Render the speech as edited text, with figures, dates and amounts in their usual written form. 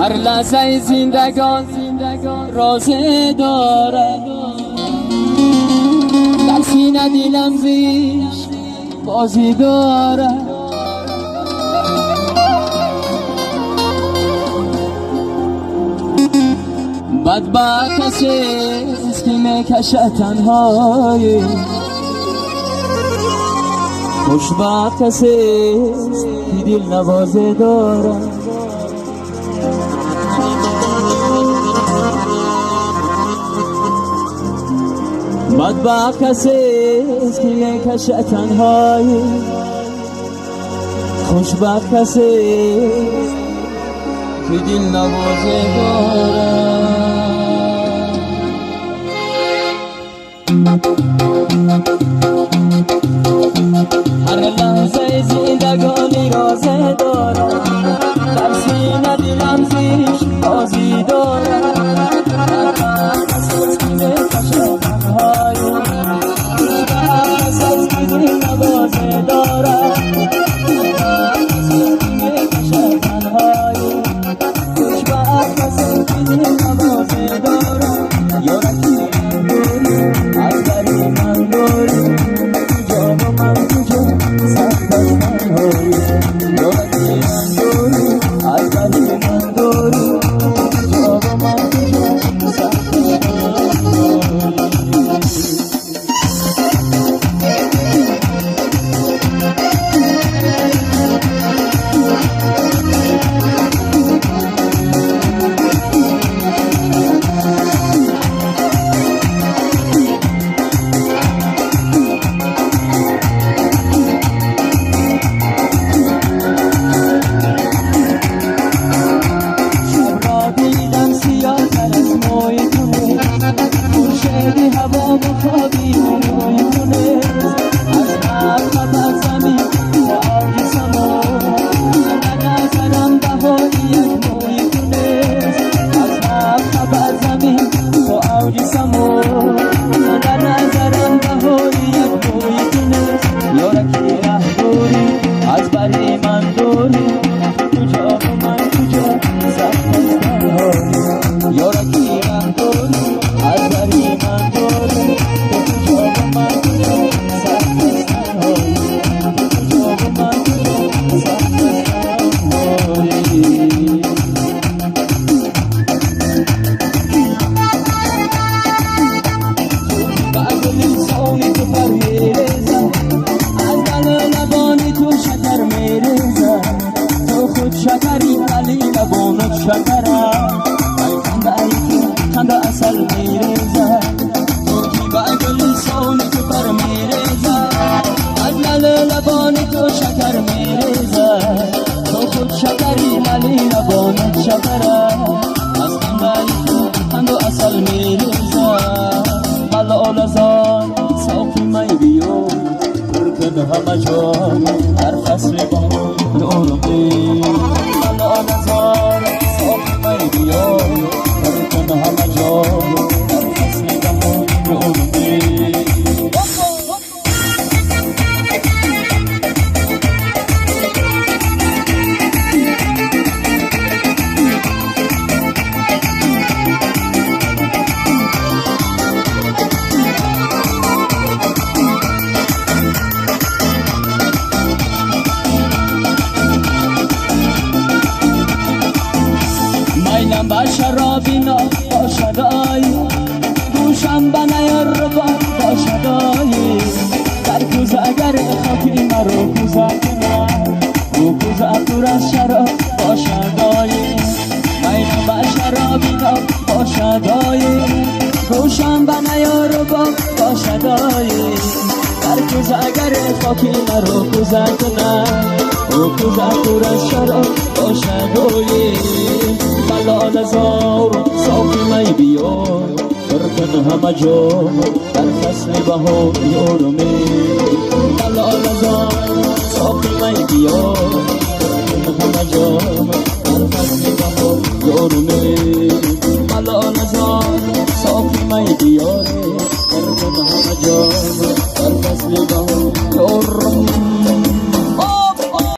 هر لحظه زندگان رازه دارد، در سینه دیلم زیش بازی دارد. بدبخت کسی است که میکشد تنهایی، خوشبخت کسی است که دل نوازه دارد. بدبخت کسی است که میکشد تنهایی، خوشبخت کسی است که دل نوازه دارد. هر لحظه زندگانی رازه دارد، در سینه دلم زیش بازی دارد. بدبخت کسی است که میکشد تنهایی، خوشبخت کسی است که دل نوازه دارد. بدبخت کسی است که میکشد تنهایی، خوشبخت کسی است که دل نوازه دارد. یارکی من دوری از دری من دوری، کجا و من کجا سخت از تنهایی. یارکی من دوری از دری من دوری، کجا و من کجا سخت از تنهایی. خنده اصل میرزه، توی بگل سونی تو پر میرزه، از لال لبانی تو شکر میرزه، تو خود شکری ولی لبانت شکره، از خنده اصل میرزه. ملال زان ساقی می بیو برکن همه جا، هر فصل با نورمی. ملال زان ساقی می بیو برکن همه جا، هر فصل با نورمی. میلم با شرابی نا با شدایی، دوشم با نیار با شدایی. در کوزه اگر خاکی مرو کوزه کنم، رو کوزه پر از شراب با شدایی. میلم با شرابی نا با شدایی، دوشم با نیار با شدایی. در کوزه اگر خاکی مرو کوزه کنم، رو کوزه پر از شراب با شدایی. ملال زار صافی می بیار برکن همه جا، در فصل بهار یارمی. ملال زار صافی می بیار برکن همه جا، در فصل بهار یارمی. ملال زار صافی می بیار برکن همه جا، در فصل بهار یارمی.